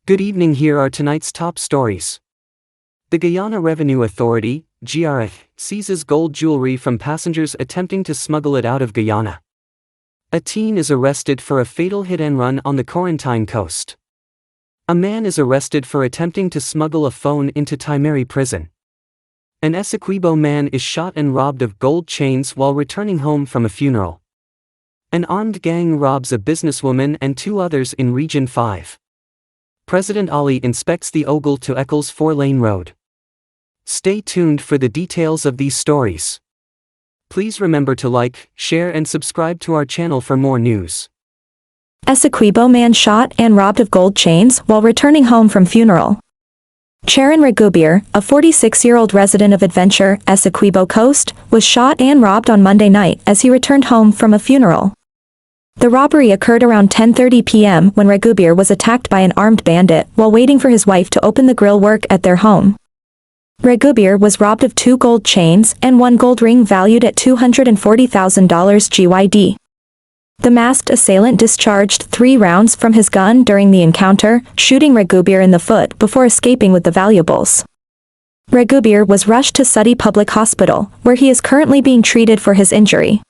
Good evening. Here are tonight's top stories. The Guyana Revenue Authority, GRA, seizes gold jewelry from passengers attempting to smuggle it out of Guyana. A teen is arrested for a fatal hit-and-run on the Quarantine Coast. A man is arrested for attempting to smuggle a phone into Timeri prison. An Essequibo man is shot and robbed of gold chains while returning home from a funeral. An armed gang robs a businesswoman and two others in Region 5. President Ali inspects the Ogle to Eccles 4-lane road. Stay tuned for the details of these stories. Please remember to like, share and subscribe to our channel for more news. Essequibo man shot and robbed of gold chains while returning home from funeral. Charon Regubir, a 46-year-old resident of Adventure, Essequibo Coast, was shot and robbed on Monday night as he returned home from a funeral. The robbery occurred around 10:30 p.m. when Regubir was attacked by an armed bandit while waiting for his wife to open the grill work at their home. Regubir was robbed of 2 gold chains and 1 gold ring valued at $240,000 GYD. The masked assailant discharged 3 rounds from his gun during the encounter, shooting Regubir in the foot before escaping with the valuables. Regubir was rushed to Suddy Public Hospital, where he is currently being treated for his injury.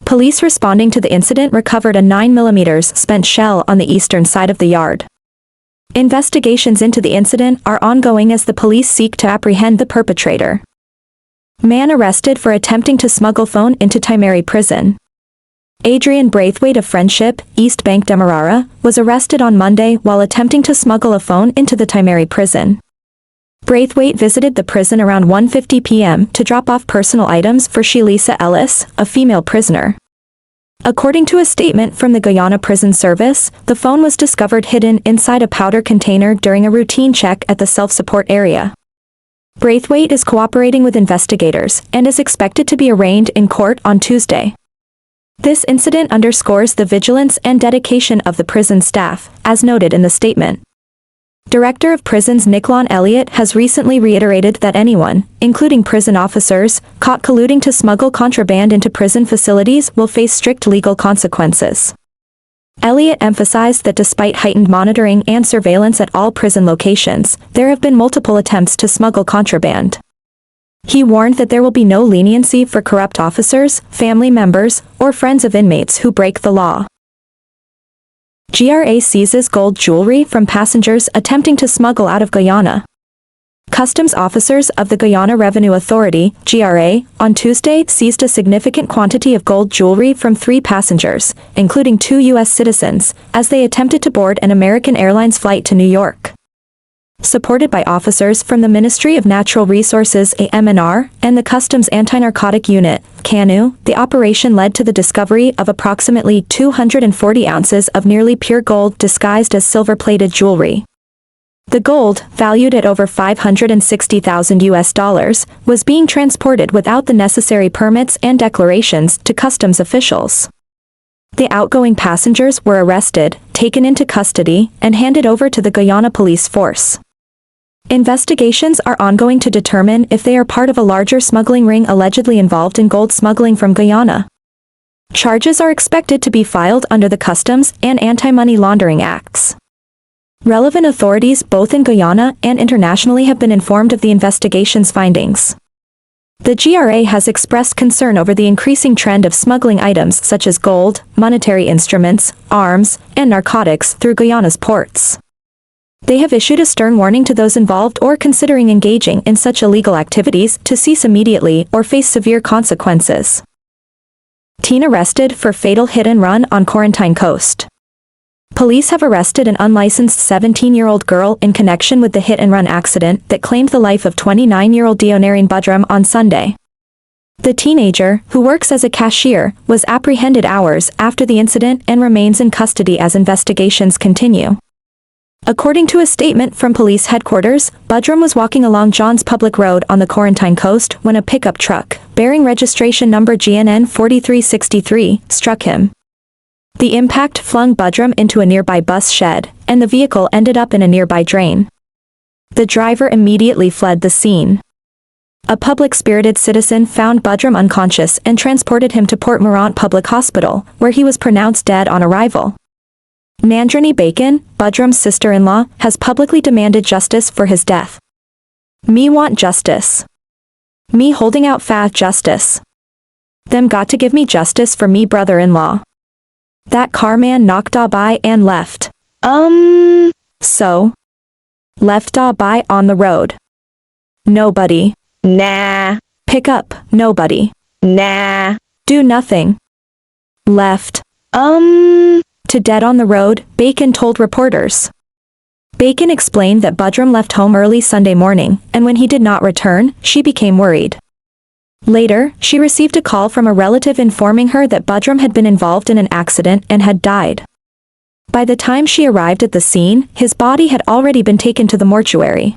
Police responding to the incident recovered a 9mm spent shell on the eastern side of the yard. Investigations into the incident are ongoing as the police seek to apprehend the perpetrator. Man arrested for attempting to smuggle phone into Timeri prison. Adrian Braithwaite of Friendship, East Bank Demerara, was arrested on Monday while attempting to smuggle a phone into the Timeri prison. Braithwaite visited the prison around 1:50 p.m. to drop off personal items for Shelisa Ellis, a female prisoner. According to a statement from the Guyana Prison Service, the phone was discovered hidden inside a powder container during a routine check at the self-support area. Braithwaite is cooperating with investigators and is expected to be arraigned in court on Tuesday. This incident underscores the vigilance and dedication of the prison staff, as noted in the statement. Director of Prisons Nicolon Elliott has recently reiterated that anyone, including prison officers, caught colluding to smuggle contraband into prison facilities will face strict legal consequences. Elliott emphasized that despite heightened monitoring and surveillance at all prison locations, there have been multiple attempts to smuggle contraband. He warned that there will be no leniency for corrupt officers, family members, or friends of inmates who break the law. GRA seizes gold jewelry from passengers attempting to smuggle out of Guyana. Customs officers of the Guyana Revenue Authority, GRA, on Tuesday seized a significant quantity of gold jewelry from 3 passengers, including 2 U.S. citizens, as they attempted to board an American Airlines flight to New York. Supported by officers from the Ministry of Natural Resources (AMNR) and the Customs Anti-Narcotic Unit (CANU), the operation led to the discovery of approximately 240 ounces of nearly pure gold disguised as silver-plated jewelry. The gold, valued at over $560,000, was being transported without the necessary permits and declarations to customs officials. The outgoing passengers were arrested, taken into custody, and handed over to the Guyana Police Force. Investigations are ongoing to determine if they are part of a larger smuggling ring allegedly involved in gold smuggling from Guyana. Charges are expected to be filed under the Customs and Anti-Money Laundering Acts. Relevant authorities both in Guyana and internationally have been informed of the investigation's findings. The GRA has expressed concern over the increasing trend of smuggling items such as gold, monetary instruments, arms, and narcotics through Guyana's ports. They have issued a stern warning to those involved or considering engaging in such illegal activities to cease immediately or face severe consequences. Teen arrested for fatal hit-and-run on Quarantine Coast. Police have arrested an unlicensed 17-year-old girl in connection with the hit-and-run accident that claimed the life of 29-year-old Dionarine Budrum on Sunday. The teenager, who works as a cashier, was apprehended hours after the incident and remains in custody as investigations continue. According to a statement from police headquarters, Budrum was walking along Johns Public Road on the Quarantine Coast when a pickup truck, bearing registration number GNN 4363, struck him. The impact flung Budrum into a nearby bus shed, and the vehicle ended up in a nearby drain. The driver immediately fled the scene. A public-spirited citizen found Budrum unconscious and transported him to Port Morant Public Hospital, where he was pronounced dead on arrival. Nandrini Bacon, Budrum's sister-in-law, has publicly demanded justice for his death. Me want justice. Me holding out fa justice. Them got to give me justice for me brother-in-law. That car man knocked by and left. So? Left by on the road. Nobody. Nah. Pick up, nobody. Nah. Do nothing. Left. To dead on the road, Bacon told reporters. Bacon explained that Budrum left home early Sunday morning, and when he did not return, she became worried. Later, she received a call from a relative informing her that Budrum had been involved in an accident and had died. By the time she arrived at the scene, his body had already been taken to the mortuary.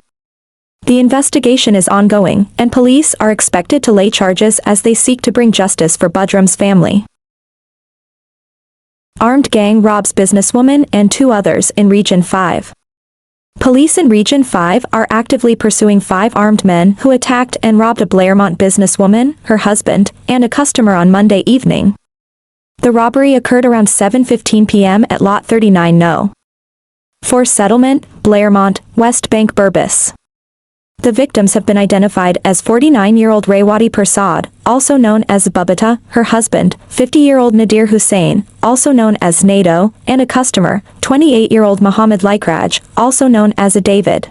The investigation is ongoing, and police are expected to lay charges as they seek to bring justice for Budrum's family. Armed gang robs businesswoman and 2 others in Region 5. Police in Region 5 are actively pursuing 5 armed men who attacked and robbed a Blairmont businesswoman, her husband, and a customer on Monday evening. The robbery occurred around 7:15 p.m. at Lot 39 No. 4 Settlement, Blairmont, West Bank Burbus. The victims have been identified as 49-year-old Rewati Prasad, also known as Babita, her husband, 50-year-old Nadir Hussain, also known as Nado, and a customer, 28-year-old Muhammad Laikraj, also known as a David.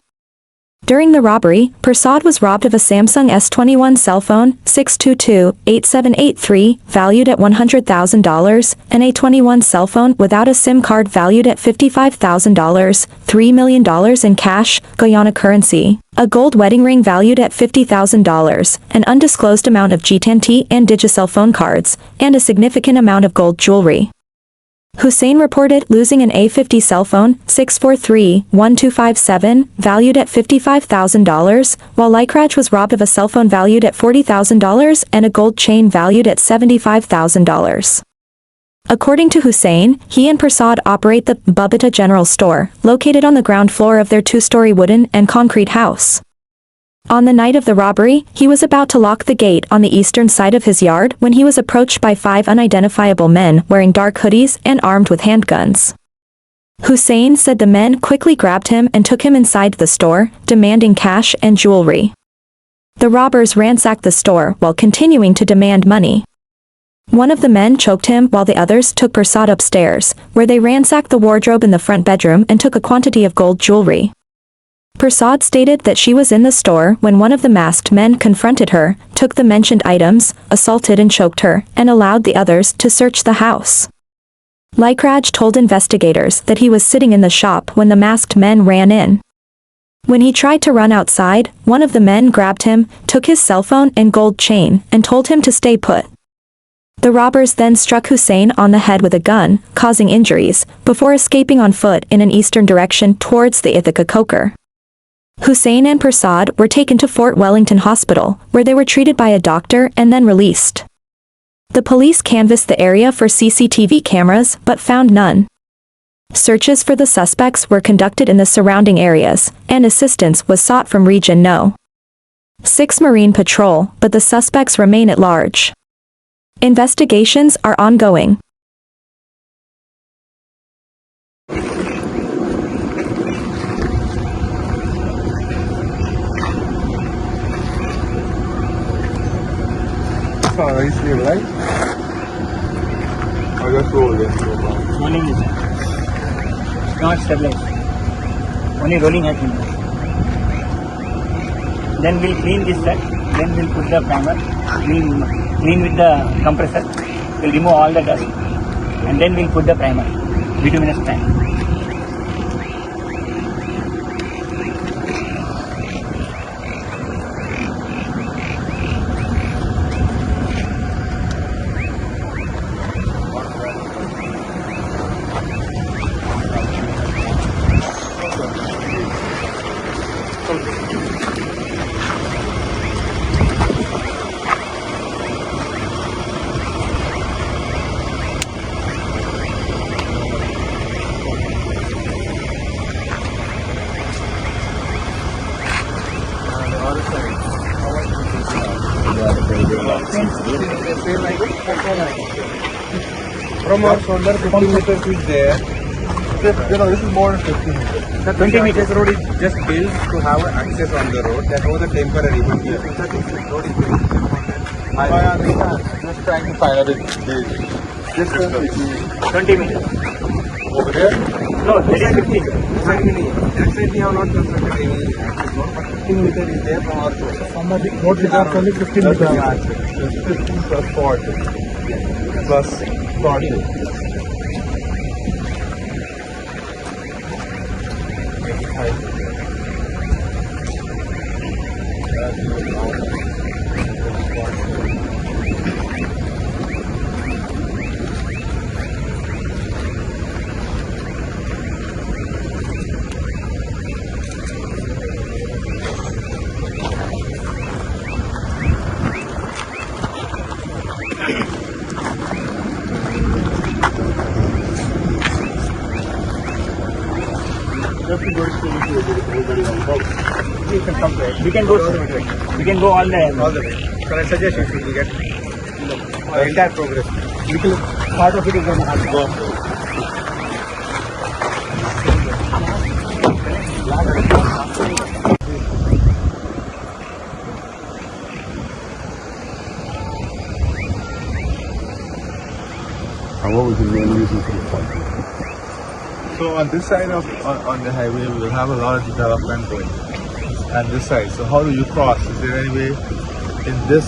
During the robbery, Prasad was robbed of a Samsung S21 cell phone, 622-8783, valued at $100,000, and a 21 cell phone without a SIM card valued at $55,000, $3 million in cash, Guyana currency, a gold wedding ring valued at $50,000, an undisclosed amount of G10T and Digicel phone cards, and a significant amount of gold jewelry. Hussain reported losing an A50 cell phone, 643-1257, valued at $55,000, while Laikraj was robbed of a cell phone valued at $40,000 and a gold chain valued at $75,000. According to Hussain, he and Prasad operate the Babita General Store, located on the ground floor of their 2-story wooden and concrete house. On the night of the robbery, he was about to lock the gate on the eastern side of his yard when he was approached by 5 unidentifiable men wearing dark hoodies and armed with handguns. Hussain said the men quickly grabbed him and took him inside the store, demanding cash and jewelry. The robbers ransacked the store while continuing to demand money. One of the men choked him while the others took Prasad upstairs, where they ransacked the wardrobe in the front bedroom and took a quantity of gold jewelry. Prasad stated that she was in the store when one of the masked men confronted her, took the mentioned items, assaulted and choked her, and allowed the others to search the house. Laikraj told investigators that he was sitting in the shop when the masked men ran in. When he tried to run outside, one of the men grabbed him, took his cell phone and gold chain, and told him to stay put. The robbers then struck Hussain on the head with a gun, causing injuries, before escaping on foot in an eastern direction towards the Ithaca Coker. Hussain and Prasad were taken to Fort Wellington Hospital, where they were treated by a doctor and then released. The police canvassed the area for CCTV cameras but found none. Searches for the suspects were conducted in the surrounding areas, and assistance was sought from Region No. 6 Marine Patrol, but the suspects remain at large. Investigations are ongoing. Is sleep, right? Or just roll it? Rolling is not stabilized. Only rolling has been done. Then we'll clean this set. Then we'll put the primer. We'll clean with the compressor. We'll remove all the dust. And then we'll put the primer. Bituminous primer. From our shoulder 50 meters is there. This is more than 15 meters. 20 meters. This road is just built to have access on the road. That was a temporary, but here road is built. I understand. Just trying to find out the distance between 20 meters. over there. No, there is 15. Actually, we have not constructed any access road, but 15 meters is there from our source. Somebody road is only 15 meters access. 15 plus 40 plus 40. We can go straight away. We can go all the way. So I suggest you should get the entire progress. little part of it is going to have to go. And what was the main reason for the fight? So on this side of on the highway, we will have a lot of development going. And this side. So how do you cross? Is there any way in this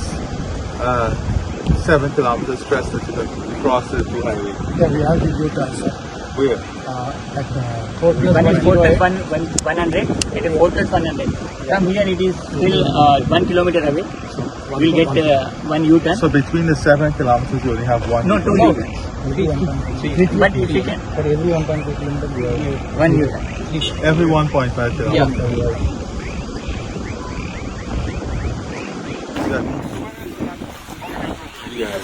7 kilometer stretch that you can cross the two highways? Yeah, we have the U-turns Where? at 4 plus One 1 is 4 plus 100. It is 4 plus 100. From here it is still 1 kilometer away. We'll get one U-turn. So between the 7 kilometers, you only have one. No, 2 U-turns. But if you can, For every 1.5 kilometer, we have 1 U-turn. Every 1.5 kilometers. Yeah. Yeah.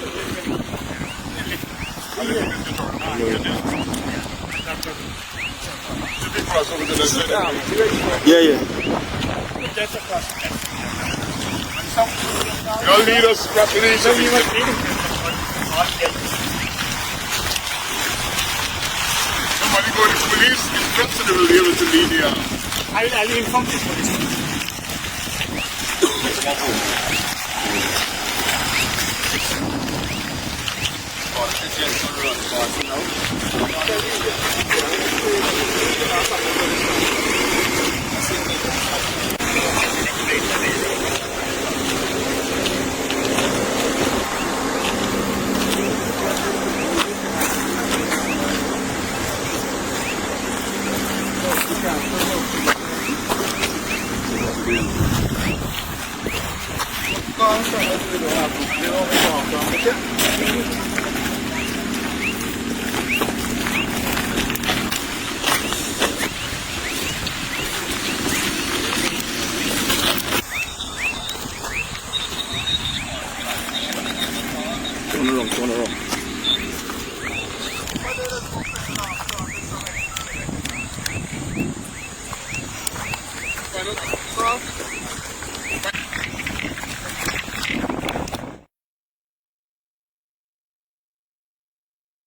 Y'all need us population. Somebody go to the police instruction, they will be able to lead you out. I'll inform the police. Turn around.